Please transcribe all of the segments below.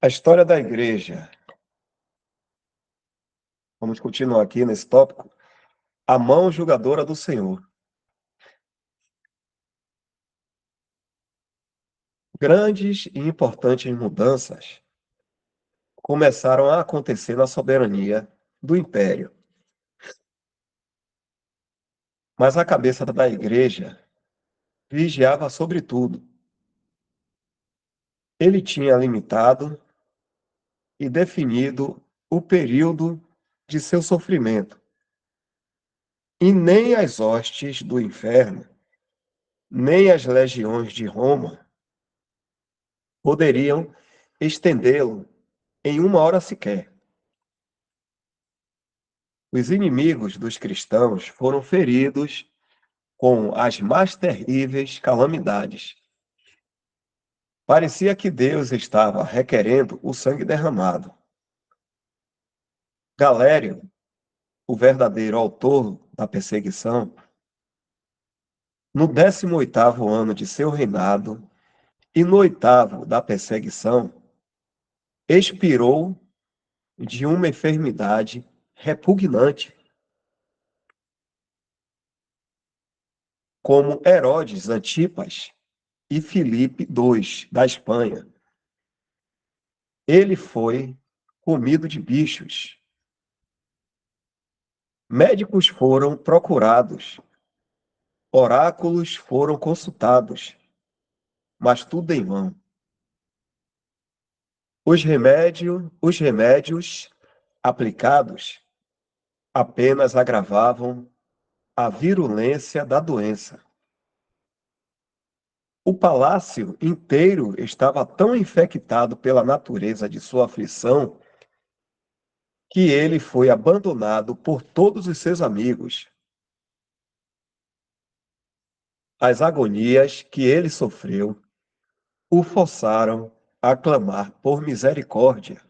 A história da igreja. Vamos continuar aqui nesse tópico. A mão julgadora do Senhor. Grandes e importantes mudanças começaram a acontecer na soberania do império. Mas a cabeça da igreja vigiava sobre tudo. Ele tinha limitado e definido o período de seu sofrimento. E nem as hostes do inferno, nem as legiões de Roma poderiam estendê-lo em uma hora sequer. Os inimigos dos cristãos foram feridos com as mais terríveis calamidades. Parecia que Deus estava requerendo o sangue derramado. Galério, o verdadeiro autor da perseguição, no 18º ano de seu reinado e no 8º da perseguição, expirou de uma enfermidade repugnante, como Herodes Antipas e Filipe II, da Espanha. Ele foi comido de bichos. Médicos foram procurados, oráculos foram consultados, mas tudo em vão. Os remédios aplicados apenas agravavam a virulência da doença. O palácio inteiro estava tão infectado pela natureza de sua aflição que ele foi abandonado por todos os seus amigos. As agonias que ele sofreu o forçaram a clamar por misericórdia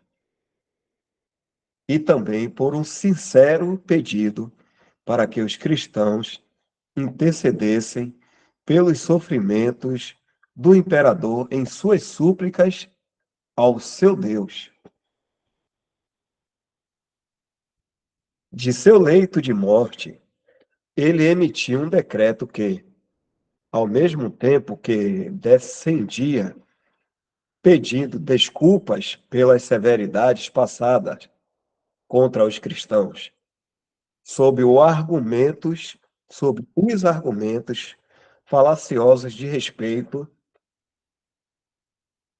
e também por um sincero pedido para que os cristãos intercedessem pelos sofrimentos do imperador em suas súplicas ao seu Deus. De seu leito de morte, ele emitiu um decreto que, ao mesmo tempo que descendia pedindo desculpas pelas severidades passadas contra os cristãos, sob os argumentos falaciosos de respeito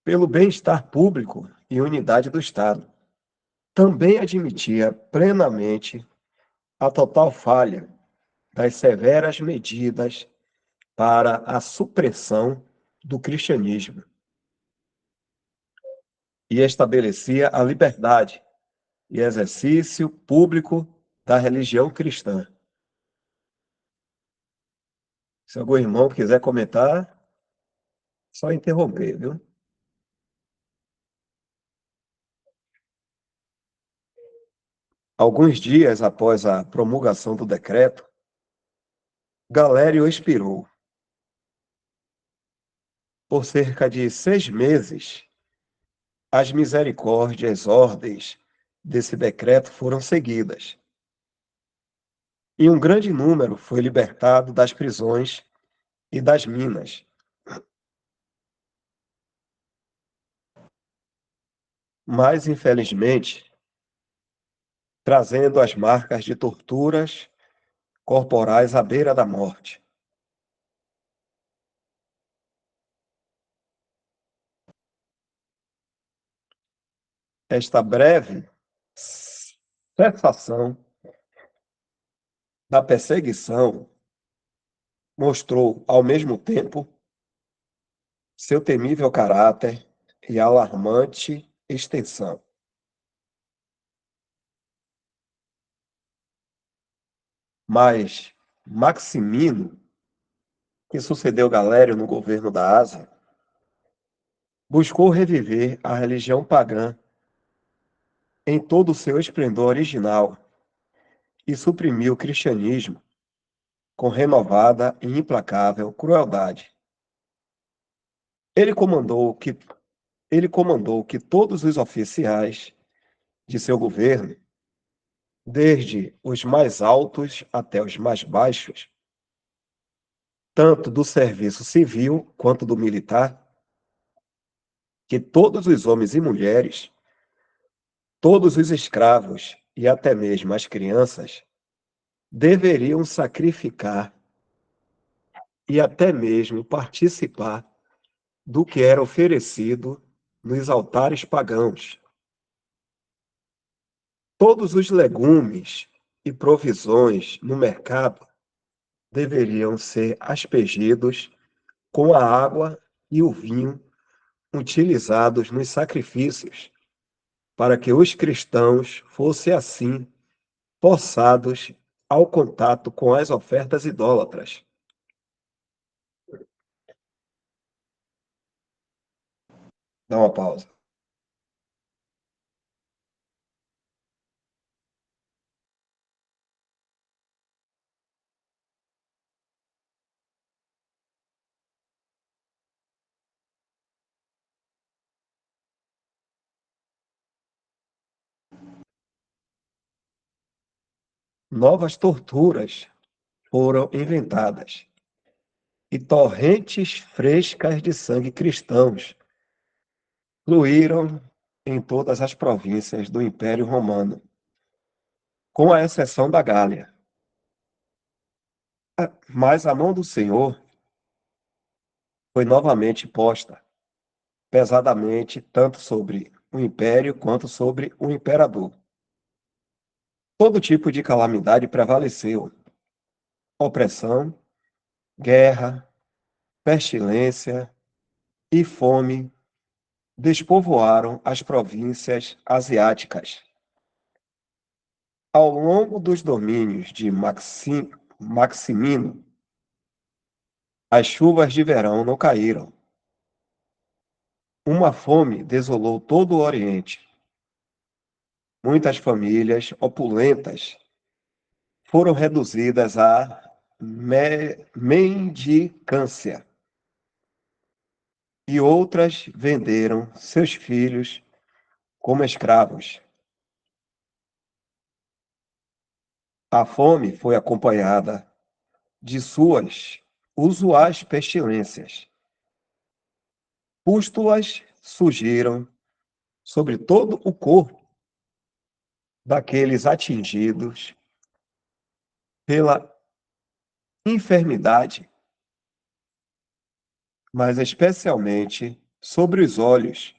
pelo bem-estar público e unidade do Estado. Também admitia plenamente a total falha das severas medidas para a supressão do cristianismo e estabelecia a liberdade e exercício público da religião cristã. Se algum irmão quiser comentar, só interromper, viu? Alguns dias após a promulgação do decreto, Galério expirou. Por cerca de 6 meses, as misericórdias ordens desse decreto foram seguidas, e um grande número foi libertado das prisões e das minas. Mas, infelizmente, trazendo as marcas de torturas corporais à beira da morte. Esta breve cessação da perseguição mostrou, ao mesmo tempo, seu temível caráter e alarmante extensão. Mas Maximino, que sucedeu Galério no governo da Ásia, buscou reviver a religião pagã em todo o seu esplendor original e suprimiu o cristianismo com renovada e implacável crueldade. Ele ele comandou que todos os oficiais de seu governo, desde os mais altos até os mais baixos, tanto do serviço civil quanto do militar, que todos os homens e mulheres, todos os escravos e até mesmo as crianças deveriam sacrificar e até mesmo participar do que era oferecido nos altares pagãos. Todos os legumes e provisões no mercado deveriam ser aspergidos com a água e o vinho utilizados nos sacrifícios, para que os cristãos fossem assim forçados ao contato com as ofertas idólatras. Dá uma pausa. Novas torturas foram inventadas e torrentes frescas de sangue cristãos fluíram em todas as províncias do Império Romano, com a exceção da Gália. Mas a mão do Senhor foi novamente posta pesadamente tanto sobre o império quanto sobre o imperador. Todo tipo de calamidade prevaleceu: opressão, guerra, pestilência e fome despovoaram as províncias asiáticas. Ao longo dos domínios de Maximino, as chuvas de verão não caíram. Uma fome desolou todo o Oriente. Muitas famílias opulentas foram reduzidas à mendicância e outras venderam seus filhos como escravos. A fome foi acompanhada de suas usuais pestilências. Pústulas surgiram sobre todo o corpo daqueles atingidos pela enfermidade, mas especialmente sobre os olhos,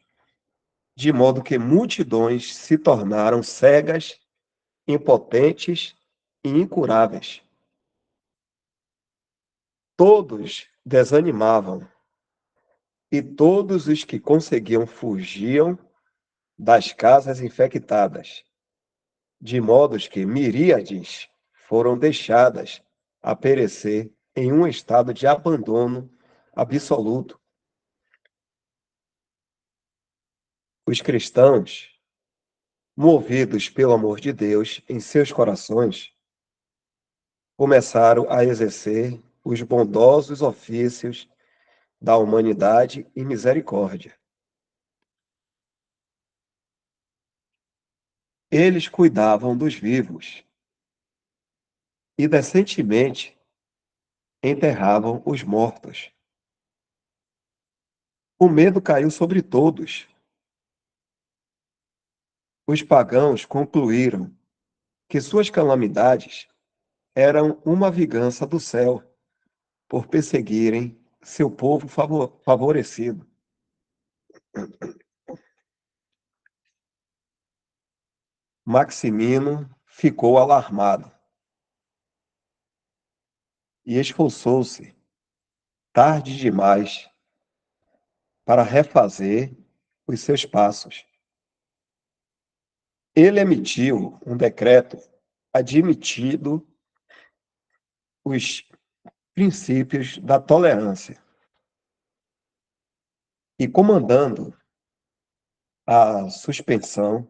de modo que multidões se tornaram cegas, impotentes e incuráveis. Todos desanimavam, e todos os que conseguiam fugiam das casas infectadas, de modo que miríades foram deixadas a perecer em um estado de abandono absoluto. Os cristãos, movidos pelo amor de Deus em seus corações, começaram a exercer os bondosos ofícios da humanidade e misericórdia. Eles cuidavam dos vivos e decentemente enterravam os mortos. O medo caiu sobre todos. Os pagãos concluíram que suas calamidades eram uma vingança do céu por perseguirem seu povo favorecido. Maximino ficou alarmado e esforçou-se, tarde demais, para refazer os seus passos. Ele emitiu um decreto admitindo os princípios da tolerância e comandando a suspensão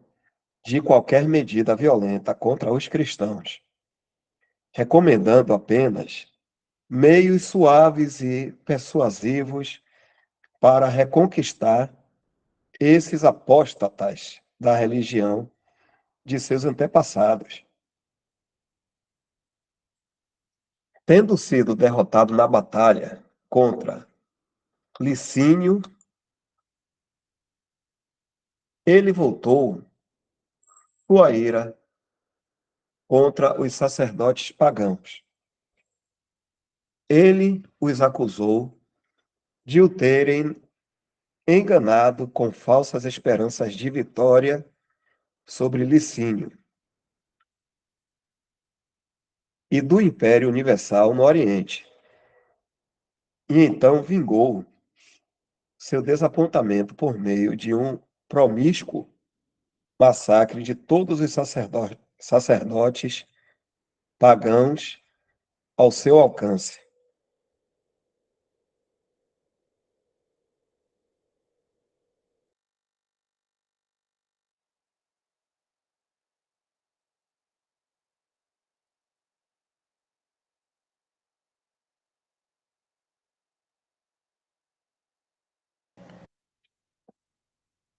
de qualquer medida violenta contra os cristãos, recomendando apenas meios suaves e persuasivos para reconquistar esses apóstatas da religião de seus antepassados. Tendo sido derrotado na batalha contra Licínio, ele voltou sua ira contra os sacerdotes pagãos. Ele os acusou de o terem enganado com falsas esperanças de vitória sobre Licínio e do Império Universal no Oriente. E então vingou seu desapontamento por meio de um promíscuo massacre de todos os sacerdotes pagãos ao seu alcance.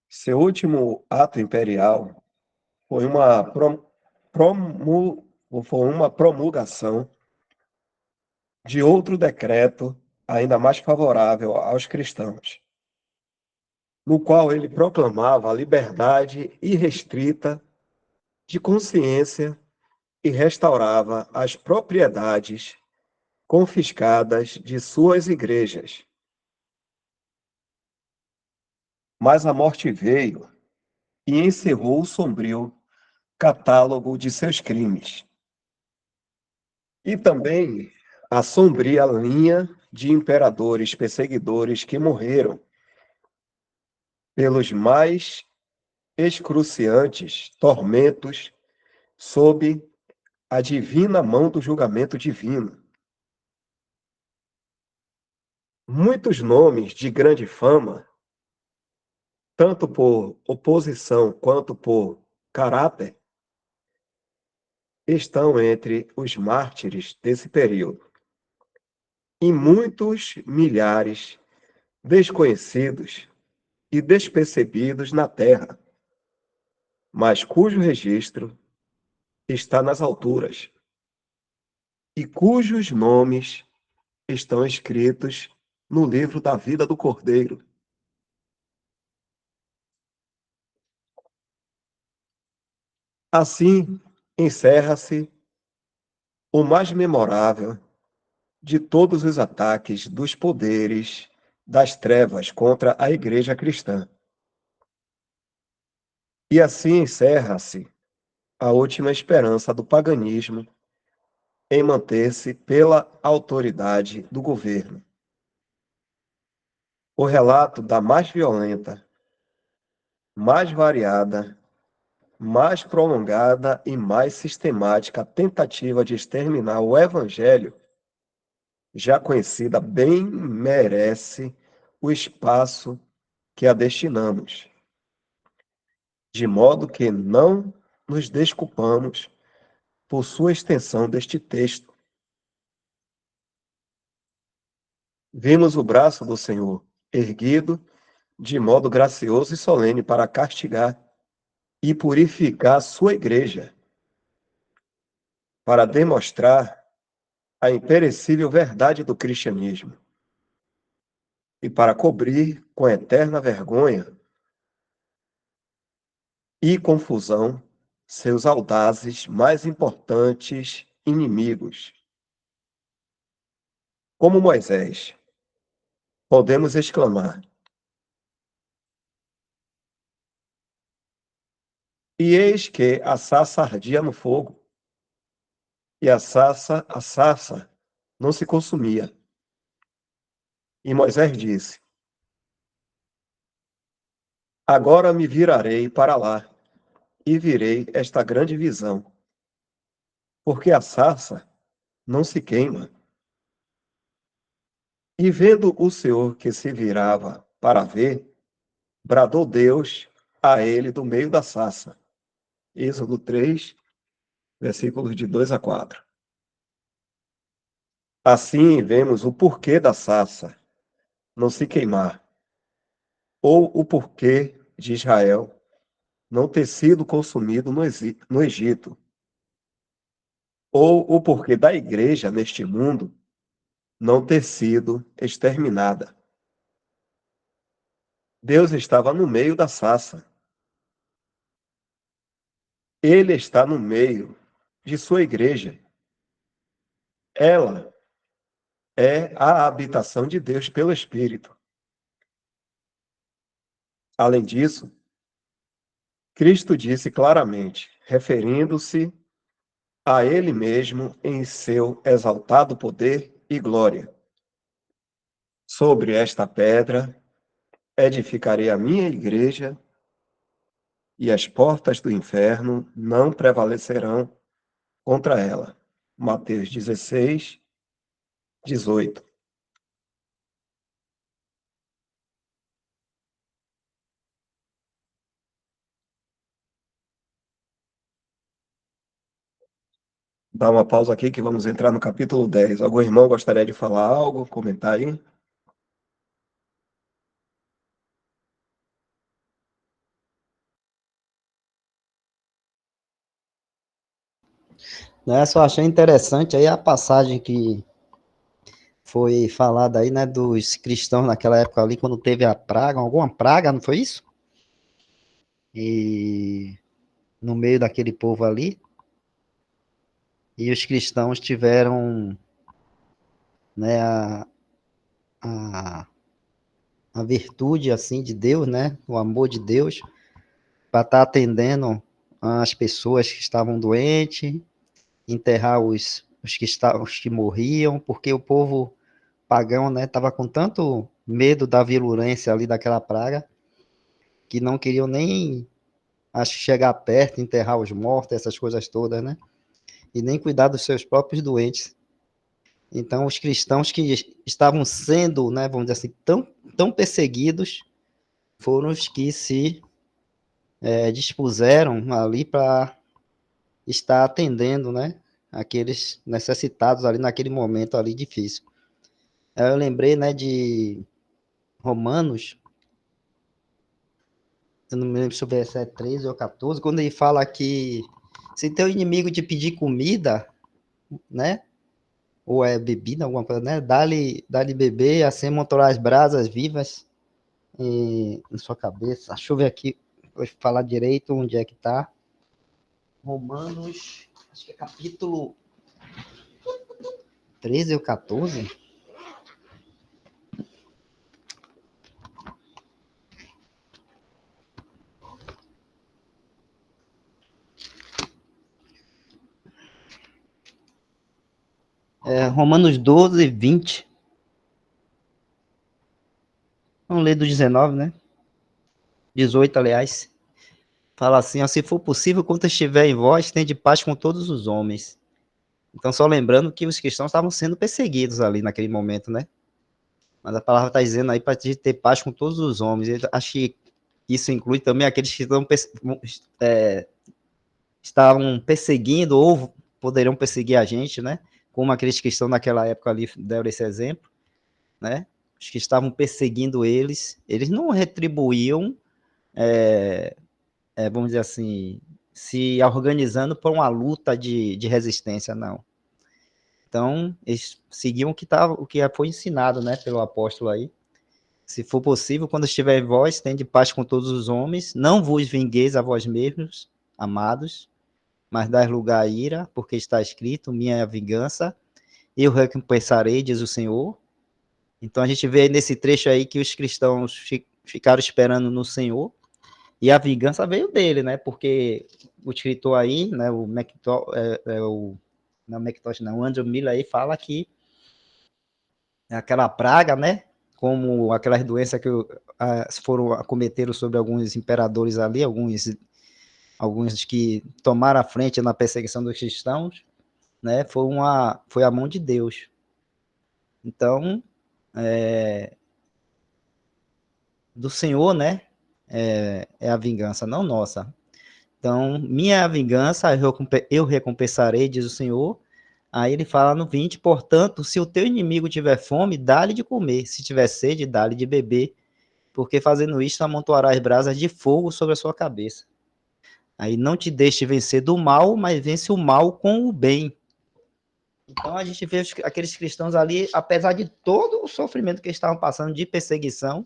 Seu último ato imperial foi foi uma promulgação de outro decreto ainda mais favorável aos cristãos, no qual ele proclamava a liberdade irrestrita de consciência e restaurava as propriedades confiscadas de suas igrejas. Mas a morte veio e encerrou o sombrio catálogo de seus crimes. E também a sombria linha de imperadores perseguidores que morreram pelos mais excruciantes tormentos sob a divina mão do julgamento divino. Muitos nomes de grande fama, tanto por oposição quanto por caráter, estão entre os mártires desse período. E muitos milhares desconhecidos e despercebidos na terra, mas cujo registro está nas alturas, e cujos nomes estão escritos no livro da vida do Cordeiro. Assim encerra-se o mais memorável de todos os ataques dos poderes das trevas contra a Igreja cristã. E assim encerra-se a última esperança do paganismo em manter-se pela autoridade do governo. O relato da mais violenta, mais variada, mais prolongada e mais sistemática tentativa de exterminar o Evangelho, já conhecida, bem merece o espaço que a destinamos, de modo que não nos desculpamos por sua extensão deste texto. Vimos o braço do Senhor erguido de modo gracioso e solene para castigar e purificar a sua igreja, para demonstrar a imperecível verdade do cristianismo e para cobrir com eterna vergonha e confusão seus audazes mais importantes inimigos. Como Moisés, podemos exclamar: e eis que a sarça ardia no fogo, e a sarça não se consumia. E Moisés disse: agora me virarei para lá, e virei esta grande visão, porque a sarça não se queima. E vendo o Senhor que se virava para ver, bradou Deus a ele do meio da sarça. Êxodo 3, versículos de 2 a 4. Assim vemos o porquê da sarça não se queimar, ou o porquê de Israel não ter sido consumido no Egito, ou o porquê da igreja neste mundo não ter sido exterminada. Deus estava no meio da sarça. Ele está no meio de sua igreja. Ela é a habitação de Deus pelo Espírito. Além disso, Cristo disse claramente, referindo-se a ele mesmo em seu exaltado poder e glória: sobre esta pedra edificarei a minha igreja, e as portas do inferno não prevalecerão contra ela. Mateus 16, 18. Dá uma pausa aqui que vamos entrar no capítulo 10. Algum irmão gostaria de falar algo, comentar aí? Né, só achei interessante aí a passagem que foi falada aí, né, dos cristãos naquela época ali, quando teve a praga, alguma praga, não foi isso? E no meio daquele povo ali, e os cristãos tiveram, né, a, a virtude, assim, de Deus, né, o amor de Deus, para estar atendendo as pessoas que estavam doentes, enterrar os que morriam, porque o povo pagão, né, estava com tanto medo da virulência ali daquela praga, que não queriam nem, acho, chegar perto, enterrar os mortos, essas coisas todas, né? E nem cuidar dos seus próprios doentes. Então, os cristãos que estavam sendo, né, vamos dizer assim, tão perseguidos, foram os que se dispuseram ali para estar atendendo, né, aqueles necessitados ali naquele momento ali difícil. Eu lembrei, né, de Romanos, eu não me lembro se é 13 ou 14, quando ele fala que se teu inimigo te pedir comida, né, ou é bebida, alguma coisa, né, dá-lhe beber, assim montorar as brasas vivas em sua cabeça. Deixa eu ver aqui, vou falar direito onde é que tá. Romanos, acho que é capítulo 13 ou 14. Romanos 12, 20. Vamos ler do 19, né? 18, aliás. Fala assim, ó, se for possível, quanto estiver em vós, tende paz com todos os homens. Então, só lembrando que os cristãos estavam sendo perseguidos ali naquele momento, né? Mas a palavra está dizendo aí para ter paz com todos os homens. Eu acho que isso inclui também aqueles que estavam perseguindo ou poderiam perseguir a gente, né? Como aqueles que estão naquela época ali deram esse exemplo, né? Os que estavam perseguindo eles não retribuíam, vamos dizer assim, se organizando para uma luta de resistência, não. Então, eles seguiam o que foi ensinado, né, pelo apóstolo aí. Se for possível, quando estiver em vós, tende paz com todos os homens, não vos vingueis a vós mesmos, amados, mas dai lugar à ira, porque está escrito, minha é a vingança, eu recompensarei, diz o Senhor. Então a gente vê nesse trecho aí que os cristãos ficaram esperando no Senhor, e a vingança veio dele, né? Porque o escritor aí, né, o Macintosh, não, Macintosh não, o Andrew Miller aí fala que aquela praga, né? Como aquelas doenças que foram acometeram sobre alguns imperadores ali, alguns que tomaram a frente na perseguição dos cristãos, né? Foi a mão de Deus. Então, do Senhor, né? É a vingança, não nossa. Então, minha é a vingança, eu recompensarei, diz o Senhor. Aí ele fala no 20, portanto, se o teu inimigo tiver fome, dá-lhe de comer, se tiver sede, dá-lhe de beber, porque fazendo isso amontoarás brasas de fogo sobre a sua cabeça. Aí não te deixe vencer do mal, mas vence o mal com o bem. Então a gente vê aqueles cristãos ali, apesar de todo o sofrimento que eles estavam passando de perseguição,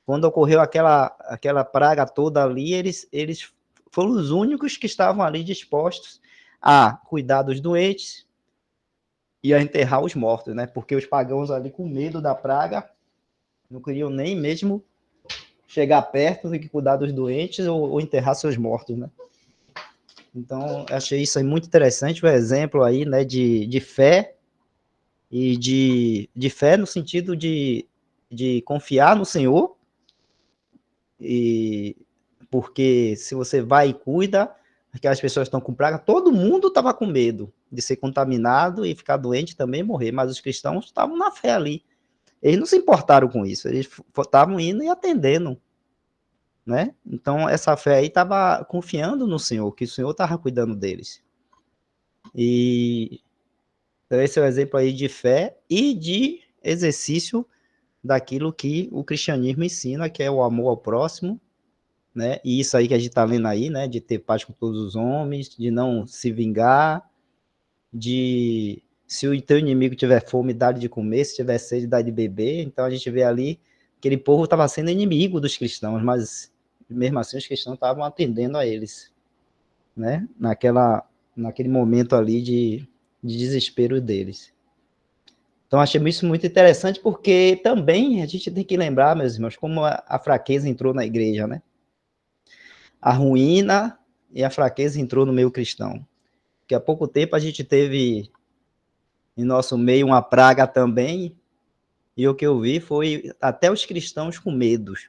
quando ocorreu aquela praga toda ali, eles foram os únicos que estavam ali dispostos a cuidar dos doentes e a enterrar os mortos, né? Porque os pagãos ali, com medo da praga, não queriam nem mesmo chegar perto do que cuidar dos doentes ou enterrar seus mortos, né? Então, achei isso aí muito interessante, o exemplo aí, né, de fé, e de fé no sentido de confiar no Senhor, e porque se você vai e cuida, aquelas pessoas estão com praga, todo mundo estava com medo de ser contaminado e ficar doente também e morrer, mas os cristãos estavam na fé ali. Eles não se importaram com isso, eles estavam indo e atendendo, né? Então, essa fé aí estava confiando no Senhor, que o Senhor estava cuidando deles. E então, esse é o exemplo aí de fé e de exercício daquilo que o cristianismo ensina, que é o amor ao próximo, né? E isso aí que a gente está lendo aí, né? De ter paz com todos os homens, de não se vingar, de se o teu inimigo tiver fome, dá-lhe de comer, se tiver sede, dá de beber. Então a gente vê ali que aquele povo estava sendo inimigo dos cristãos, mas mesmo assim os cristãos estavam atendendo a eles, né? Naquele momento ali de desespero deles. Então, achei isso muito interessante, porque também a gente tem que lembrar, meus irmãos, como a fraqueza entrou na igreja, né? A ruína e a fraqueza entrou no meio cristão. Porque há pouco tempo a gente teve em nosso meio uma praga também, e o que eu vi foi até os cristãos com medos,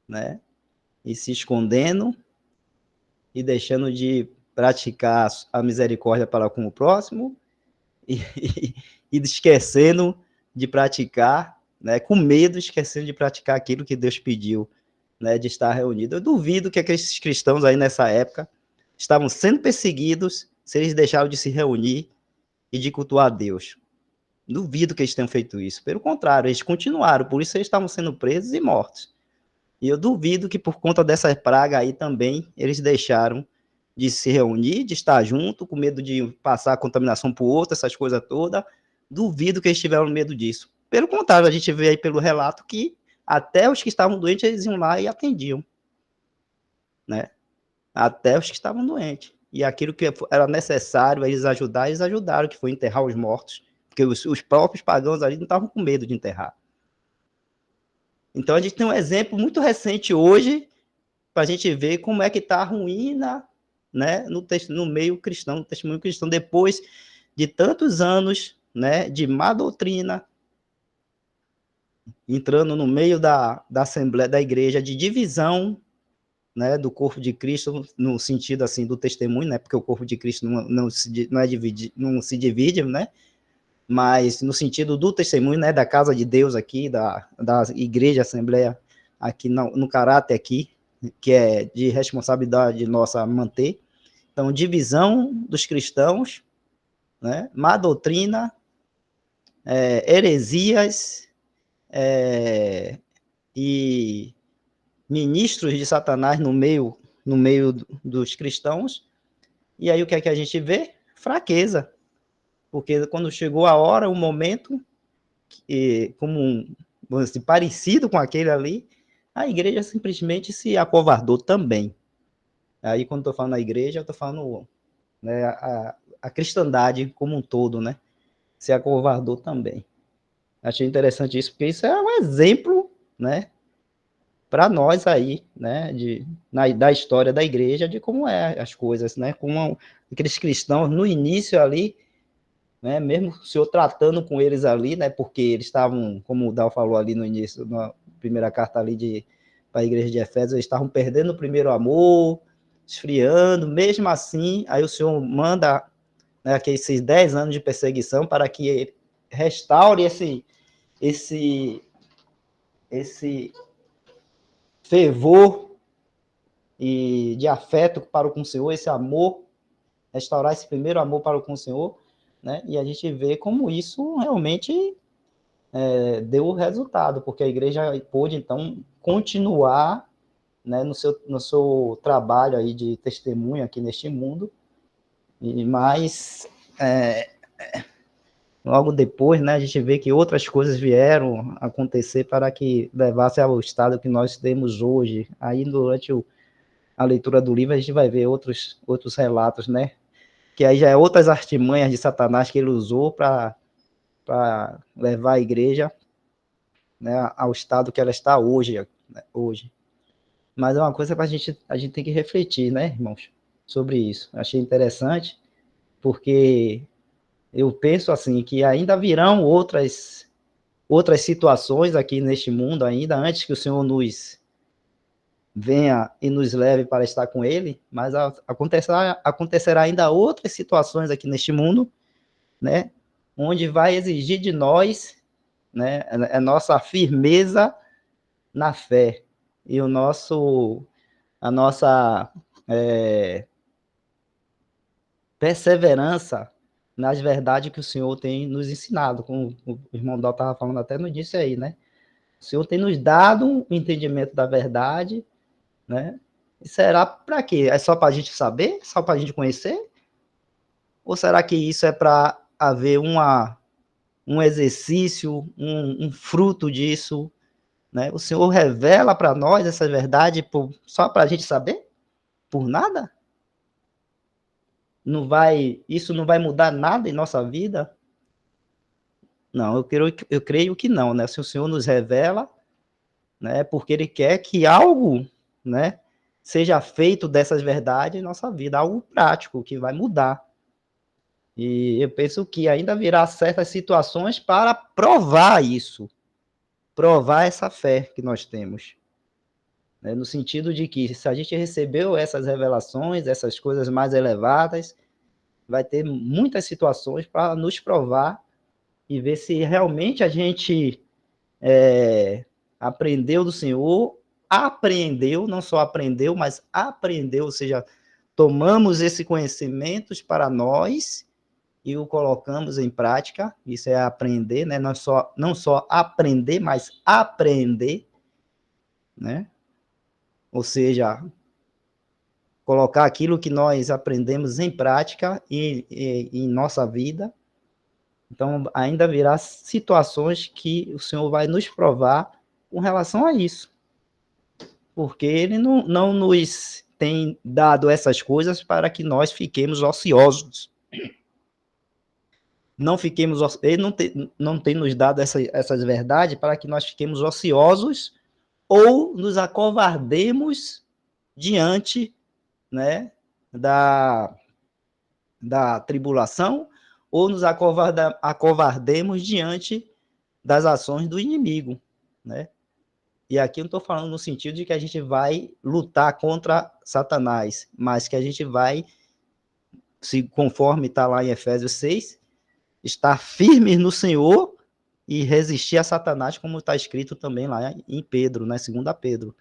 né? E se escondendo e deixando de praticar a misericórdia para com o próximo e esquecendo de praticar, né, com medo, esquecendo de praticar aquilo que Deus pediu, né, de estar reunido. Eu duvido que aqueles cristãos aí nessa época estavam sendo perseguidos se eles deixaram de se reunir e de cultuar a Deus. Duvido que eles tenham feito isso. Pelo contrário, eles continuaram, por isso eles estavam sendo presos e mortos. E eu duvido que por conta dessa praga aí também eles deixaram de se reunir, de estar junto, com medo de passar a contaminação para o outro, essas coisas todas. Duvido que eles tiveram medo disso. Pelo contrário, a gente vê aí pelo relato que até os que estavam doentes, eles iam lá e atendiam, né? Até os que estavam doentes. E aquilo que era necessário eles ajudar, eles ajudaram, que foi enterrar os mortos, porque os próprios pagãos ali não estavam com medo de enterrar. Então a gente tem um exemplo muito recente hoje, para a gente ver como é que está a ruína, né, no meio cristão, no testemunho cristão, depois de tantos anos, né, de má doutrina, entrando no meio da assembleia, da igreja, de divisão, né, do corpo de Cristo, no sentido assim do testemunho, né, porque o corpo de Cristo não se divide, né, mas no sentido do testemunho, né, da casa de Deus aqui, da igreja, assembleia aqui, no caráter aqui, que é de responsabilidade nossa manter. Então, divisão dos cristãos, né, má doutrina, heresias, e ministros de Satanás no meio dos cristãos. E aí o que é que a gente vê? Fraqueza. Porque quando chegou a hora, o momento, vamos dizer, parecido com aquele ali, a igreja simplesmente se acovardou também. Aí, quando estou falando a igreja, eu estou falando, né, a cristandade como um todo, né? Se acovardou também. Achei interessante isso, porque isso é um exemplo, né, para nós aí, né, da história da igreja, de como é as coisas, né, como aqueles cristãos no início ali, né, mesmo o Senhor tratando com eles ali, né, porque eles estavam, como o Dal falou ali no início, na primeira carta ali para a igreja de Efésios, eles estavam perdendo o primeiro amor, esfriando, mesmo assim, aí o Senhor manda, né, esses 10 anos de perseguição para que ele restaure esse fervor e de afeto para com o Senhor, esse amor, restaurar esse primeiro amor para com o Senhor, né? E a gente vê como isso realmente deu resultado, porque a igreja pôde, então, continuar, né, no seu trabalho aí de testemunho aqui neste mundo, mas logo depois, né, a gente vê que outras coisas vieram acontecer para que levasse ao estado que nós temos hoje. Aí, durante a leitura do livro, a gente vai ver outros relatos, né, que aí já é outras artimanhas de Satanás que ele usou para levar a igreja, né, ao estado que ela está hoje, né, hoje. Mas é uma coisa para a gente tem que refletir, né, irmãos, sobre isso. Achei interessante, porque eu penso assim, que ainda virão outras situações aqui neste mundo, ainda antes que o Senhor nos venha e nos leve para estar com Ele, mas acontecerá ainda outras situações aqui neste mundo, né, onde vai exigir de nós, né, a nossa firmeza na fé e a nossa perseverança nas verdades que o Senhor tem nos ensinado, como o irmão Dó estava falando até no início aí, né? O Senhor tem nos dado um entendimento da verdade, né? E será para quê? É só para a gente saber? Só para a gente conhecer? Ou será que isso é para haver um exercício, um fruto disso, né? O Senhor revela para nós essa verdade só para a gente saber? Por nada? Isso não vai mudar nada em nossa vida? Não, eu creio que não, né? Se o Senhor nos revela, né, porque Ele quer que algo, né, seja feito dessas verdades em nossa vida, algo prático que vai mudar. E eu penso que ainda virá certas situações para provar isso, provar essa fé que nós temos. Né, no sentido de que se a gente recebeu essas revelações, essas coisas mais elevadas, vai ter muitas situações para nos provar e ver se realmente a gente aprendeu do Senhor, apreendeu, não só aprendeu, mas aprendeu, ou seja, tomamos esse conhecimento para nós e o colocamos em prática. Isso é aprender, né? Não só aprender, mas aprender, né? Ou seja, colocar aquilo que nós aprendemos em prática e em nossa vida. Então, ainda virá situações que o Senhor vai nos provar com relação a isso. Porque Ele não nos tem dado essas coisas para que nós fiquemos ociosos. Ele não tem nos dado essas verdades para que nós fiquemos ociosos ou nos acovardemos diante, né, da, da tribulação, ou nos acovardemos diante das ações do inimigo, né? E aqui eu não estou falando no sentido de que a gente vai lutar contra Satanás, mas que a gente vai, se conforme está lá em Efésios 6, estar firmes no Senhor e resistir a Satanás, como está escrito também lá em Pedro, né? 2 Pedro.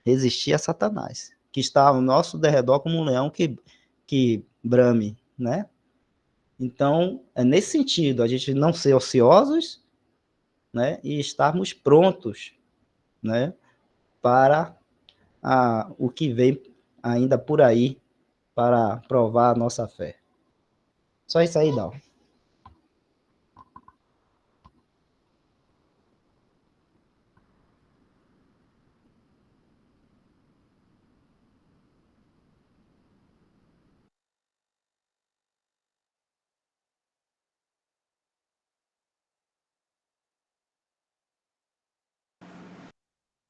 Resistir a Satanás, que está ao nosso derredor como um leão que brame, né? Então, é nesse sentido, a gente não ser ociosos, né? E estarmos prontos, né? Para o que vem ainda por aí para provar a nossa fé. Só isso aí, Dal.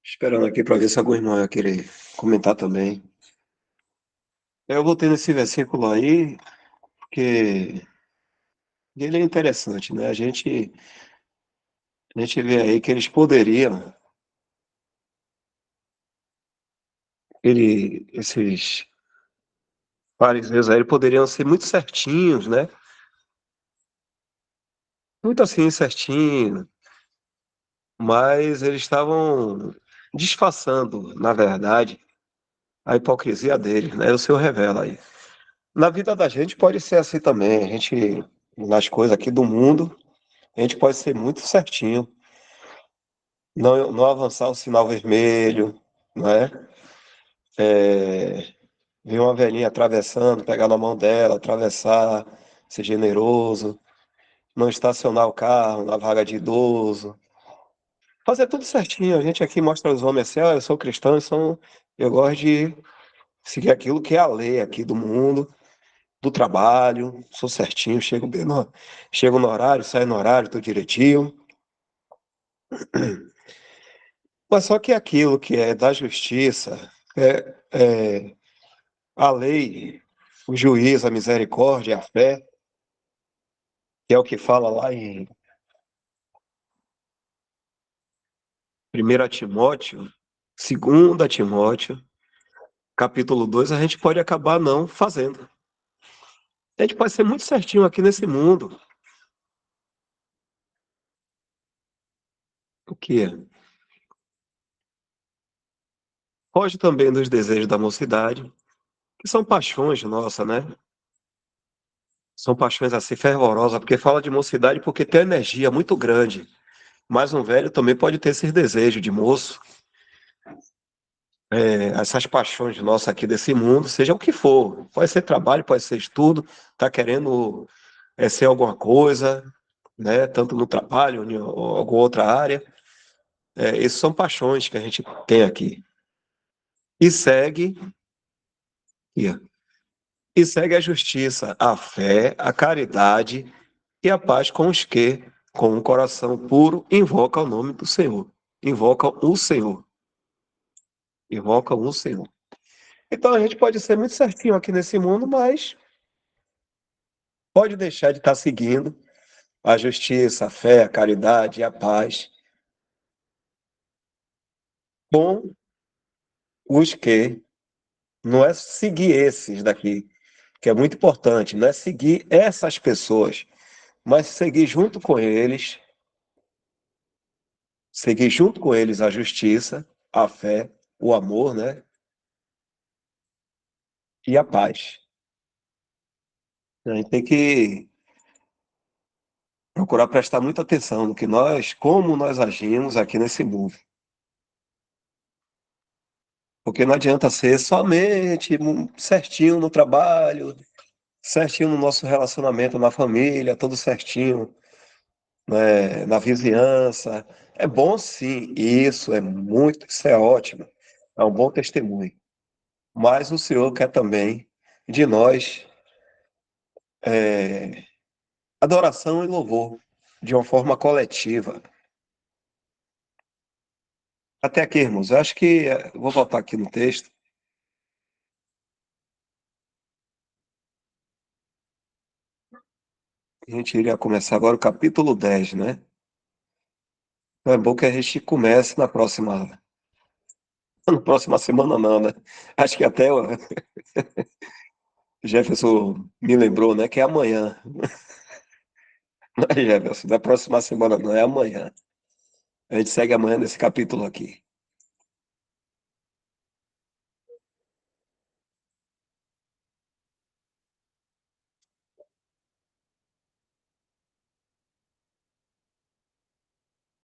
Esperando aqui para ver se algum irmão ia querer comentar também. Eu voltei nesse versículo aí, porque ele é interessante, né? A gente vê aí que eles poderiam, esses fariseus aí poderiam ser muito certinhos, né? Muito assim, certinho, mas eles estavam disfarçando, na verdade, a hipocrisia deles, né? O Senhor revela aí. Na vida da gente pode ser assim também. A gente, nas coisas aqui do mundo, a gente pode ser muito certinho. não avançar o sinal vermelho, não é? Ver uma velhinha atravessando, pegar na mão dela, atravessar, ser generoso, não estacionar o carro na vaga de idoso, fazer tudo certinho. A gente aqui mostra aos homens assim, eu sou cristão, eu gosto de seguir aquilo que é a lei aqui do mundo, do trabalho, sou certinho, chego no horário, saio no horário, tudo direitinho. Mas só que aquilo que é da justiça, é a lei, o juízo, a misericórdia, a fé, que é o que fala lá em 1 Timóteo, 2 Timóteo, capítulo 2, a gente pode acabar não fazendo. A gente pode ser muito certinho aqui nesse mundo. O que é? Foge também dos desejos da mocidade, que são paixões nossas, né? São paixões assim fervorosas, porque fala de mocidade porque tem energia muito grande. Mas um velho também pode ter esses desejos de moço, essas paixões nossas aqui desse mundo, seja o que for. Pode ser trabalho, pode ser estudo, tá querendo ser alguma coisa, né? Tanto no trabalho, ou alguma outra área. Essas são paixões que a gente tem aqui. E segue, e segue a justiça, a fé, a caridade e a paz com os que, com um coração puro, invocam o nome do Senhor. Invocam o Senhor. Invocam o Senhor. Então a gente pode ser muito certinho aqui nesse mundo, mas pode deixar de estar seguindo a justiça, a fé, a caridade e a paz com os que não é seguir esses daqui, que é muito importante, não é seguir essas pessoas, mas seguir junto com eles a justiça, a fé, o amor, né? E a paz. A gente tem que procurar prestar muita atenção no que como nós agimos aqui nesse mundo. Porque não adianta ser somente certinho no trabalho, certinho no nosso relacionamento na família, tudo certinho, né, na vizinhança. É bom sim, isso é ótimo, é um bom testemunho. Mas o Senhor quer também de nós é, adoração e louvor, de uma forma coletiva. Até aqui, irmãos, eu acho que vou voltar aqui no texto. A gente iria começar agora o capítulo 10, né? Então é bom que a gente comece na próxima semana não, né? Acho que até o Jefferson me lembrou, né? Que é amanhã. Não é, Jefferson? Na próxima semana não, é amanhã. A gente segue amanhã nesse capítulo aqui.